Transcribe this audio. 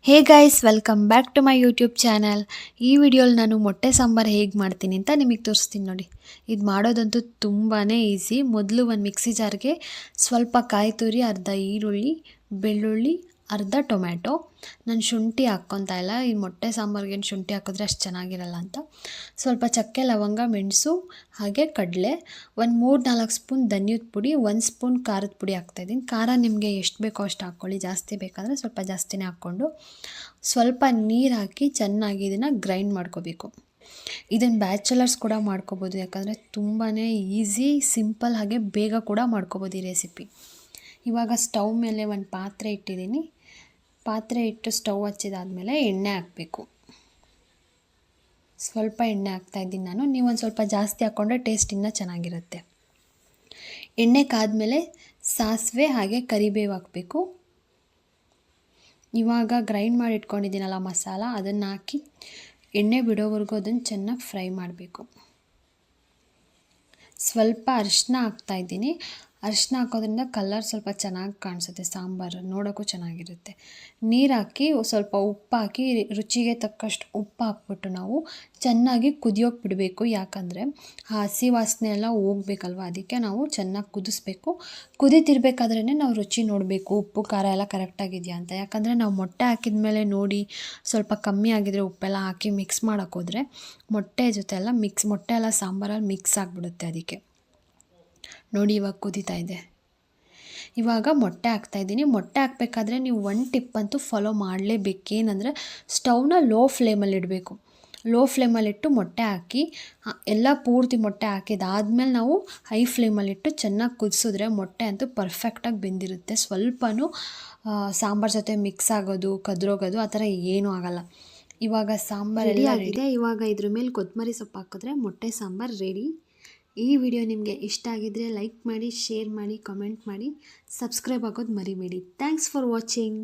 Hey guys, welcome back to my YouTube channel. ಈ ವಿಡಿಯೋಲಿ ನಾನು ಮೊಟ್ಟೆ ಸಾಂಬಾರು ಹೇಗೆ ಮಾಡ್ತೀನಿ ಅಂತ ನಿಮಗೆ ತೋರಿಸ್ತೀನಿ ನೋಡಿ. ಇದು ಮಾಡೋದಂತೂ ತುಂಬಾ ಈಸಿ. ಮೊದಲು ಒಂದು ಮಿಕ್ಸಿ ಜಾರ್ಗೆ ಸ್ವಲ್ಪ ಕಾಯಿ ತುರಿ, ಅರ್ಧ ಈರುಳ್ಳಿ, ಬೆಳ್ಳುಳ್ಳಿ, ಅರ್ಧ ಟೊಮ್ಯಾಟೊ. ನಾನು ಶುಂಠಿ ಹಾಕ್ಕೊತಾ ಇಲ್ಲ, ಈ ಮೊಟ್ಟೆ ಸಾಂಬಾರ್ಗೇನು ಶುಂಠಿ ಹಾಕಿದ್ರೆ ಅಷ್ಟು ಚೆನ್ನಾಗಿರಲ್ಲ ಅಂತ. ಸ್ವಲ್ಪ ಚಕ್ಕೆ, ಲವಂಗ, ಮೆಣಸು, ಹಾಗೆ ಕಡಲೆ, ಒಂದು 3-4 ಸ್ಪೂನ್ ಧನಿಯದ ಪುಡಿ, 1 ಸ್ಪೂನ್ ಖಾರದ ಪುಡಿ ಹಾಕ್ತಾಯಿದ್ದೀನಿ. ಖಾರ ನಿಮಗೆ ಎಷ್ಟು ಬೇಕೋ ಅಷ್ಟು ಹಾಕ್ಕೊಳ್ಳಿ, ಜಾಸ್ತಿ ಬೇಕಾದರೆ ಸ್ವಲ್ಪ ಜಾಸ್ತಿನೇ ಹಾಕ್ಕೊಂಡು ಸ್ವಲ್ಪ ನೀರು ಹಾಕಿ ಚೆನ್ನಾಗಿ ಇದನ್ನು ಗ್ರೈಂಡ್ ಮಾಡ್ಕೋಬೇಕು. ಇದನ್ನು ಬ್ಯಾಚುಲರ್ಸ್ ಕೂಡ ಮಾಡ್ಕೋಬೋದು, ಯಾಕಂದರೆ ತುಂಬಾ ಈಸಿ, ಸಿಂಪಲ್, ಹಾಗೆ ಬೇಗ ಕೂಡ ಮಾಡ್ಕೋಬೋದು ಈ ರೆಸಿಪಿ. ಇವಾಗ ಸ್ಟವ್ ಮೇಲೆ ಒಂದು ಪಾತ್ರೆ ಇಟ್ಟಿದ್ದೀನಿ. ಪಾತ್ರೆ ಇಟ್ಟು ಸ್ಟವ್ ಹಚ್ಚಿದಾದ್ಮೇಲೆ ಎಣ್ಣೆ ಹಾಕಬೇಕು. ಸ್ವಲ್ಪ ಎಣ್ಣೆ ಹಾಕ್ತಾಯಿದ್ದೀನಿ ನಾನು. ನೀವು ಒಂದು ಸ್ವಲ್ಪ ಜಾಸ್ತಿ ಹಾಕ್ಕೊಂಡ್ರೆ ಟೇಸ್ಟ್ ಇನ್ನೂ ಚೆನ್ನಾಗಿರುತ್ತೆ. ಎಣ್ಣೆ ಕಾದ್ಮೇಲೆ ಸಾಸಿವೆ ಹಾಗೆ ಕರಿಬೇವು ಹಾಕಬೇಕು. ಇವಾಗ ಗ್ರೈಂಡ್ ಮಾಡಿ ಇಟ್ಕೊಂಡಿದ್ದೀನಲ್ಲ ಮಸಾಲ, ಅದನ್ನು ಹಾಕಿ ಎಣ್ಣೆ ಬಿಡೋವರೆಗೂ ಅದನ್ನು ಚೆನ್ನಾಗಿ ಫ್ರೈ ಮಾಡಬೇಕು. ಸ್ವಲ್ಪ ಅರಿಶಿನ ಹಾಕ್ತಾಯಿದ್ದೀನಿ. ಅರಿಶಿನ ಹಾಕೋದ್ರಿಂದ ಕಲರ್ ಸ್ವಲ್ಪ ಚೆನ್ನಾಗಿ ಕಾಣಿಸುತ್ತೆ, ಸಾಂಬಾರು ನೋಡೋಕ್ಕೂ ಚೆನ್ನಾಗಿರುತ್ತೆ. ನೀರು ಹಾಕಿ ಸ್ವಲ್ಪ ಉಪ್ಪು ಹಾಕಿ ರುಚಿಗೆ ತಕ್ಕಷ್ಟು ಉಪ್ಪು ಹಾಕ್ಬಿಟ್ಟು ನಾವು ಚೆನ್ನಾಗಿ ಕುದಿಯೋಕೆ ಬಿಡಬೇಕು. ಯಾಕಂದರೆ ಹಸಿ ವಾಸನೆ ಎಲ್ಲ ಹೋಗ್ಬೇಕಲ್ವ, ಅದಕ್ಕೆ ನಾವು ಚೆನ್ನಾಗಿ ಕುದಿಸ್ಬೇಕು. ಕುದೀತಿರ್ಬೇಕಾದ್ರೇ ನಾವು ರುಚಿ ನೋಡಬೇಕು, ಉಪ್ಪು ಖಾರ ಎಲ್ಲ ಕರೆಕ್ಟಾಗಿದೆಯಾ ಅಂತ. ಯಾಕಂದರೆ ನಾವು ಮೊಟ್ಟೆ ಹಾಕಿದ ಮೇಲೆ ನೋಡಿ ಸ್ವಲ್ಪ ಕಮ್ಮಿ ಆಗಿದ್ರೆ ಉಪ್ಪೆಲ್ಲ ಹಾಕಿ ಮಿಕ್ಸ್ ಮಾಡೋಕ್ಕೋದ್ರೆ ಮೊಟ್ಟೆ ಜೊತೆ ಎಲ್ಲ ಮೊಟ್ಟೆ ಎಲ್ಲ ಸಾಂಬಾರಲ್ಲಿ ಮಿಕ್ಸ್ ಆಗಿಬಿಡುತ್ತೆ. ಅದಕ್ಕೆ ನೋಡಿ ಇವಾಗ ಕುದೀತಾ ಇದೆ. ಇವಾಗ ಮೊಟ್ಟೆ ಹಾಕ್ತಾಯಿದ್ದೀನಿ. ಮೊಟ್ಟೆ ಹಾಕಬೇಕಾದ್ರೆ ನೀವು ಒಂದು ಟಿಪ್ ಅಂತೂ ಫಾಲೋ ಮಾಡಲೇಬೇಕು. ಏನಂದರೆ ಸ್ಟವ್ನ ಲೋ ಫ್ಲೇಮಲ್ಲಿ ಇಡಬೇಕು. ಲೋ ಫ್ಲೇಮಲ್ಲಿಟ್ಟು ಮೊಟ್ಟೆ ಹಾಕಿ ಎಲ್ಲ ಪೂರ್ತಿ ಮೊಟ್ಟೆ ಹಾಕಿದಾದ್ಮೇಲೆ ನಾವು ಹೈ ಫ್ಲೇಮಲ್ಲಿಟ್ಟು ಚೆನ್ನಾಗಿ ಕುದಿಸಿದ್ರೆ ಮೊಟ್ಟೆ ಅಂತೂ ಪರ್ಫೆಕ್ಟಾಗಿ ಬೆಂದಿರುತ್ತೆ. ಸ್ವಲ್ಪನೂ ಸಾಂಬಾರು ಜೊತೆ ಮಿಕ್ಸ್ ಆಗೋದು, ಕದ್ರೋಗೋದು ಆ ಥರ ಏನೂ ಆಗಲ್ಲ. ಇವಾಗ ಸಾಂಬಾರು ರೆಡಿ ಆಗಿದೆ. ಇವಾಗ ಇದ್ರ ಮೇಲೆ ಕೊತ್ತಂಬರಿ ಸೊಪ್ಪು ಹಾಕಿದ್ರೆ ಮೊಟ್ಟೆ ಸಾಂಬಾರು ರೆಡಿ. ಈ ವಿಡಿಯೋ ನಿಮಗೆ ಇಷ್ಟ ಆಗಿದ್ದರೆ ಲೈಕ್ ಮಾಡಿ, ಶೇರ್ ಮಾಡಿ, ಕಮೆಂಟ್ ಮಾಡಿ, ಸಬ್ಸ್ಕ್ರೈಬ್ ಆಗೋದು ಮರಿಬೇಡಿ. Thanks for watching.